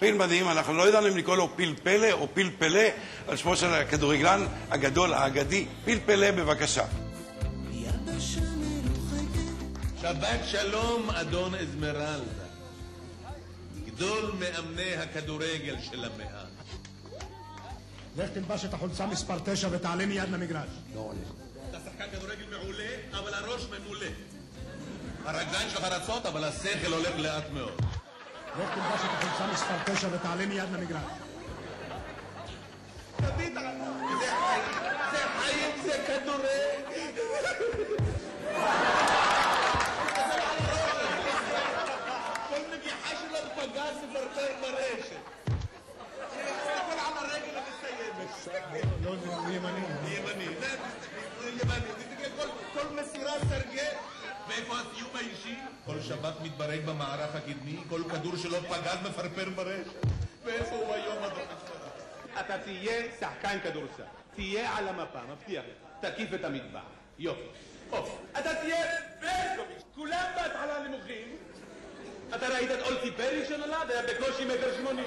פיל מדהים, אנחנו לא ידענו אם לקרוא לו פיל פלא או פיל פלא, על שמו של הכדורגלן הגדול, האגדי. פיל פלא, בבקשה. שבת שלום, אדון אזמרלדה. גדול מאמני הכדורגל של המאה. לך תלבש את החולצה מספר 9 ותעלה מיד למגרש. לא עולה. אתה שחקן כדורגל מעולה, אבל הראש ממולא. הרגליים שלך רצות, אבל השכל הולך לאט מאוד. לך תלבש את החולצה מספר 9 ותעלה מיד למגרש. תביא את זה חיים, זה כדורגל. כל נגיחה שלו פגז מפרפר ברשת. תסתכל על הרגל המסיימת. לא, הוא ימני. ימני. כל מסירה סרגל. ואיפה הסיום האישי? כל שבת מתברג במערך הקדמי, כל כדור שלו פגז מפרפר ברשת. ואיפה הוא היום, אדון אזמרלדה? אתה תהיה שחקן כדורסל. תהיה על המפה, מבטיח לך. תקיף את המטבח. יופי. אתה תהיה ברקוביץ'. כולם בהתחלה נמוכים. אתה ראית את אולטי פרי שנולד? היה בקושי 1.80 מטר.